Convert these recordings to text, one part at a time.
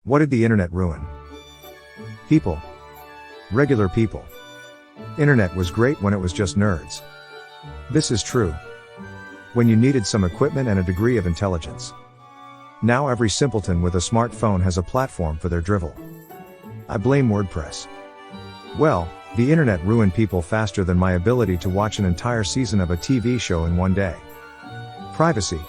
What did the internet ruin? People. Regular people. Internet was great when it was just nerds. This is true. When you needed some equipment and a degree of intelligence. Now every simpleton with a smartphone has a platform for their drivel. I blame WordPress. Well, the internet ruined people faster than my ability to watch an entire season of a TV show in one day. Privacy.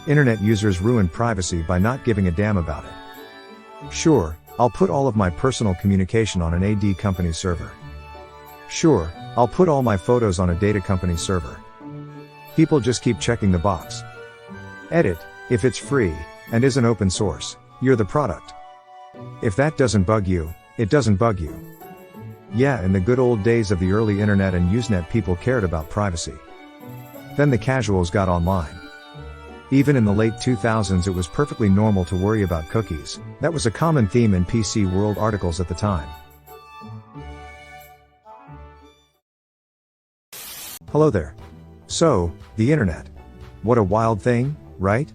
Internet users ruined privacy by not giving a damn about it. Sure, I'll put all of my personal communication on an AD company server. Sure, I'll put all my photos on a data company server. People just keep checking the box. Edit, if it's free, and isn't open source, you're the product. If that doesn't bug you, it doesn't bug you. Yeah, in the good old days of the early internet and Usenet, people cared about privacy. Then the casuals got online. Even in the late 2000s, it was perfectly normal to worry about cookies. That was a common theme in PC World articles at the time. Hello there. So, the internet. What a wild thing, right?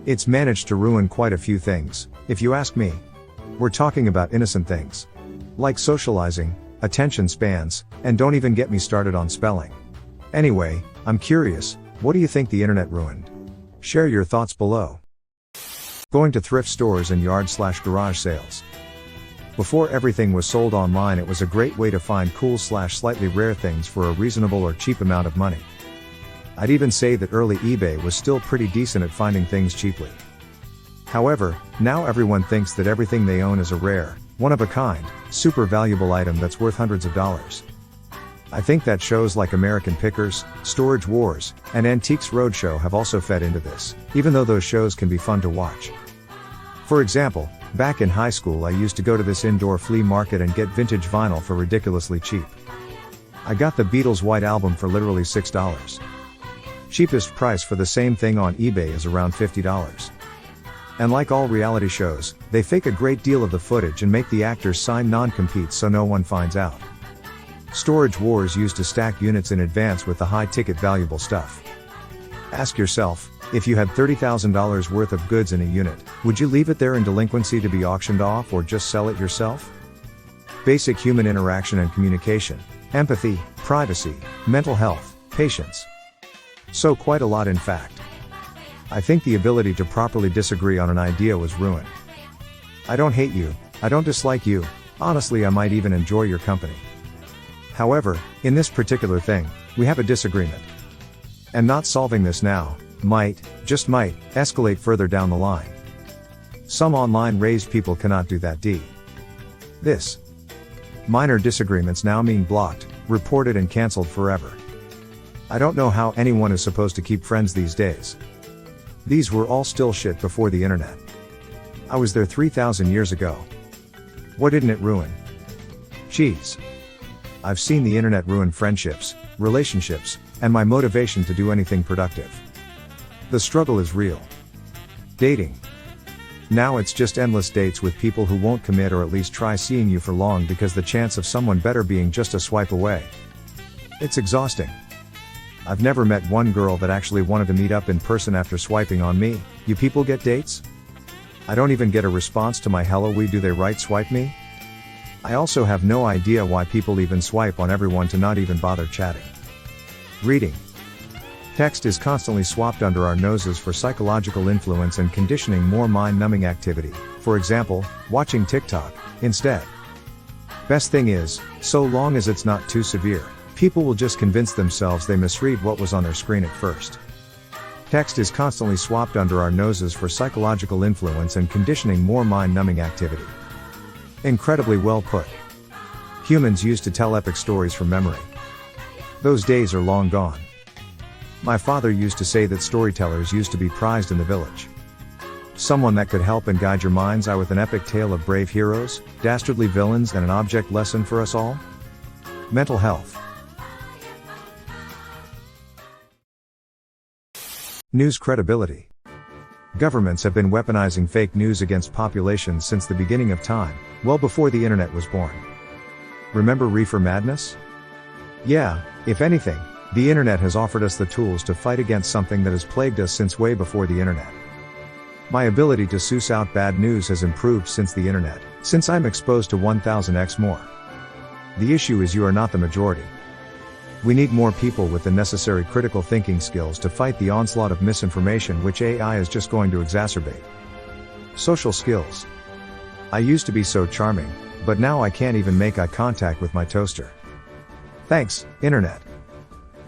It's managed to ruin quite a few things, if you ask me. We're talking about innocent things. Like socializing, attention spans, and don't even get me started on spelling. Anyway, I'm curious, what do you think the internet ruined? Share your thoughts below. Going to thrift stores and yard/garage sales. Before everything was sold online, it was a great way to find cool/slightly rare things for a reasonable or cheap amount of money. I'd even say that early eBay was still pretty decent at finding things cheaply. However, now everyone thinks that everything they own is a rare, one-of-a-kind, super valuable item that's worth hundreds of dollars. I think that shows like American Pickers, Storage Wars, and Antiques Roadshow have also fed into this, even though those shows can be fun to watch. For example, back in high school I used to go to this indoor flea market and get vintage vinyl for ridiculously cheap. I got the Beatles' White Album for literally $6. Cheapest price for the same thing on eBay is around $50. And like all reality shows, they fake a great deal of the footage and make the actors sign non-competes so no one finds out. Storage Wars used to stack units in advance with the high-ticket valuable stuff. Ask yourself, if you had $30,000 worth of goods in a unit, would you leave it there in delinquency to be auctioned off or just sell it yourself? Basic human interaction and communication, empathy, privacy, mental health, patience. So quite a lot in fact. I think the ability to properly disagree on an idea was ruined. I don't hate you, I don't dislike you, honestly I might even enjoy your company. However, in this particular thing, we have a disagreement. And not solving this now, might, just might, escalate further down the line. Some online raised people cannot do that. This. Minor disagreements now mean blocked, reported and cancelled forever. I don't know how anyone is supposed to keep friends these days. These were all still shit before the internet. I was there 3,000 years ago. What didn't it ruin? Cheese. I've seen the internet ruin friendships, relationships, and my motivation to do anything productive. The struggle is real. Dating. Now it's just endless dates with people who won't commit or at least try seeing you for long because the chance of someone better being just a swipe away. It's exhausting. I've never met one girl that actually wanted to meet up in person after swiping on me. You people get dates? I don't even get a response to my hello we do they right swipe me? I also have no idea why people even swipe on everyone to not even bother chatting. Reading. Text is constantly swapped under our noses for psychological influence and conditioning more mind-numbing activity, for example, watching TikTok, instead. Best thing is, so long as it's not too severe, people will just convince themselves they misread what was on their screen at first. Text is constantly swapped under our noses for psychological influence and conditioning more mind-numbing activity. Incredibly well put. Humans used to tell epic stories from memory. Those days are long gone. My father used to say that storytellers used to be prized in the village. Someone that could help and guide your mind's eye with an epic tale of brave heroes, dastardly villains and an object lesson for us all. Mental health. News credibility. Governments have been weaponizing fake news against populations since the beginning of time, well before the internet was born. Remember Reefer Madness? Yeah, if anything, the internet has offered us the tools to fight against something that has plagued us since way before the internet. My ability to suss out bad news has improved since the internet, since I'm exposed to 1000x more. The issue is you are not the majority. We need more people with the necessary critical thinking skills to fight the onslaught of misinformation which AI is just going to exacerbate. Social skills. I used to be so charming, but now I can't even make eye contact with my toaster. Thanks, internet.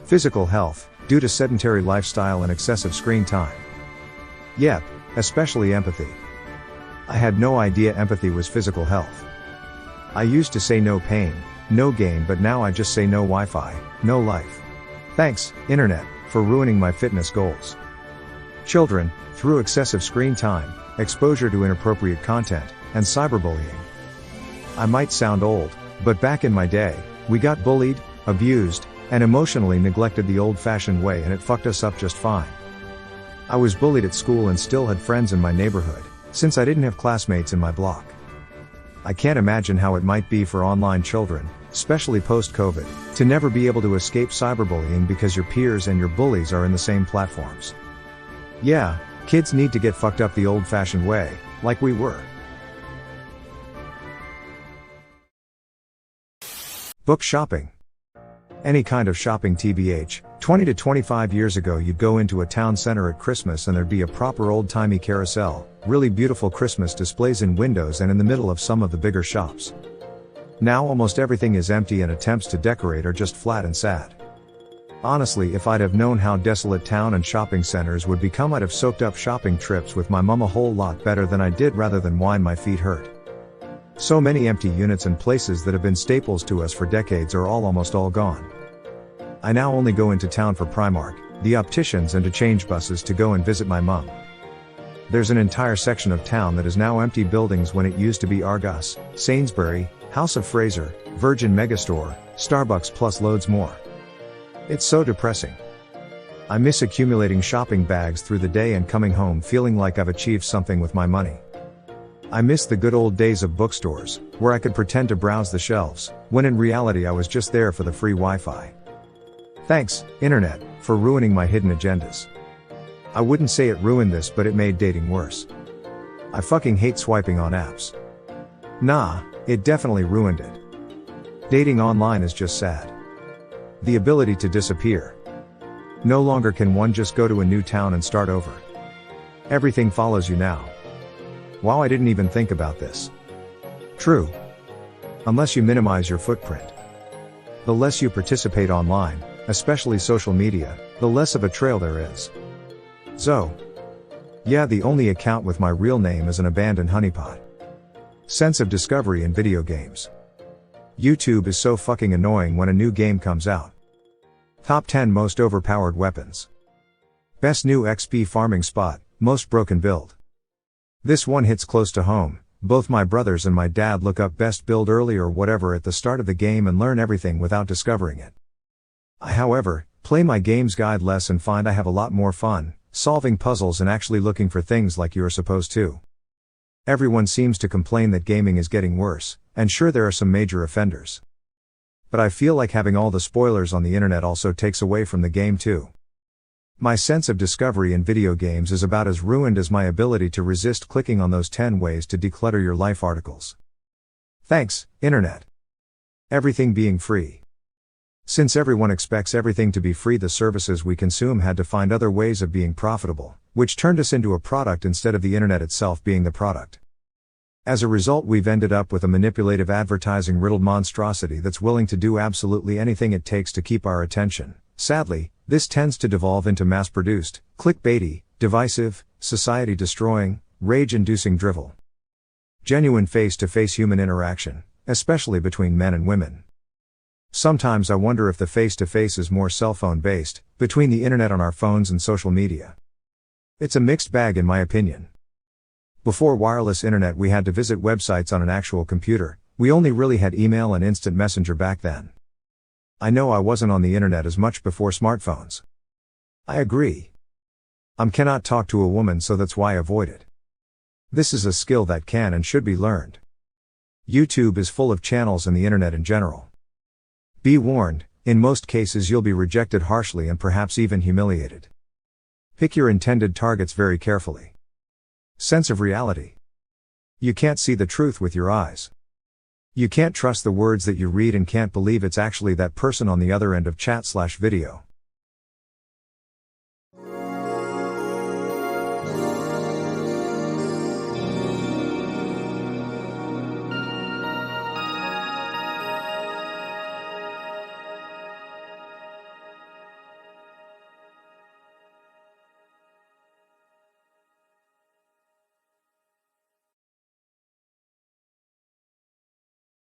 Physical health, due to sedentary lifestyle and excessive screen time. Yep, especially empathy. I had no idea empathy was physical health. I used to say no pain, no gain, but now I just say no Wi-Fi, no life. Thanks, internet, for ruining my fitness goals. Children, through excessive screen time, exposure to inappropriate content, and cyberbullying. I might sound old, but back in my day, we got bullied, abused, and emotionally neglected the old-fashioned way, and it fucked us up just fine. I was bullied at school and still had friends in my neighborhood, since I didn't have classmates in my block. I can't imagine how it might be for online children, especially post-COVID, to never be able to escape cyberbullying because your peers and your bullies are in the same platforms. Yeah, kids need to get fucked up the old-fashioned way, like we were. Book shopping. Any kind of shopping tbh, 20 to 25 years ago you'd go into a town center at Christmas and there'd be a proper old-timey carousel, really beautiful Christmas displays in windows and in the middle of some of the bigger shops. Now almost everything is empty and attempts to decorate are just flat and sad. Honestly, if I'd have known how desolate town and shopping centers would become, I'd have soaked up shopping trips with my mum a whole lot better than I did rather than whine my feet hurt. So many empty units and places that have been staples to us for decades are almost all gone. I now only go into town for Primark, the opticians, and to change buses to go and visit my mum. There's an entire section of town that is now empty buildings when it used to be Argos, Sainsbury, House of Fraser, Virgin Megastore, Starbucks plus loads more. It's so depressing. I miss accumulating shopping bags through the day and coming home feeling like I've achieved something with my money. I miss the good old days of bookstores, where I could pretend to browse the shelves, when in reality I was just there for the free Wi-Fi. Thanks, internet, for ruining my hidden agendas. I wouldn't say it ruined this, but it made dating worse. I fucking hate swiping on apps. Nah, it definitely ruined it. Dating online is just sad. The ability to disappear. No longer can one just go to a new town and start over. Everything follows you now. Wow, I didn't even think about this. True. Unless you minimize your footprint. The less you participate online, especially social media, the less of a trail there is. So. Yeah, the only account with my real name is an abandoned honeypot. Sense of discovery in video games. YouTube is so fucking annoying when a new game comes out. Top 10 most overpowered weapons. Best new XP farming spot, most broken build. This one hits close to home. Both my brothers and my dad look up best build early or whatever at the start of the game and learn everything without discovering it. I, however, play my games guide less and find I have a lot more fun, solving puzzles and actually looking for things like you're supposed to. Everyone seems to complain that gaming is getting worse, and sure there are some major offenders. But I feel like having all the spoilers on the internet also takes away from the game too. My sense of discovery in video games is about as ruined as my ability to resist clicking on those 10 ways to declutter your life articles. Thanks, internet. Everything being free. Since everyone expects everything to be free, the services we consume had to find other ways of being profitable, which turned us into a product instead of the internet itself being the product. As a result, we've ended up with a manipulative advertising riddled monstrosity that's willing to do absolutely anything it takes to keep our attention. Sadly, this tends to devolve into mass-produced, clickbaity, divisive, society-destroying, rage-inducing drivel. Genuine face-to-face human interaction, especially between men and women. Sometimes I wonder if the face-to-face is more cell-phone-based, between the internet on our phones and social media. It's a mixed bag in my opinion. Before wireless internet we had to visit websites on an actual computer, we only really had email and instant messenger back then. I know I wasn't on the internet as much before smartphones. I agree. Cannot talk to a woman, so that's why I avoid it. This is a skill that can and should be learned. YouTube is full of channels and the internet in general. Be warned, in most cases you'll be rejected harshly and perhaps even humiliated. Pick your intended targets very carefully. Sense of reality. You can't see the truth with your eyes. You can't trust the words that you read and can't believe it's actually that person on the other end of chat/video.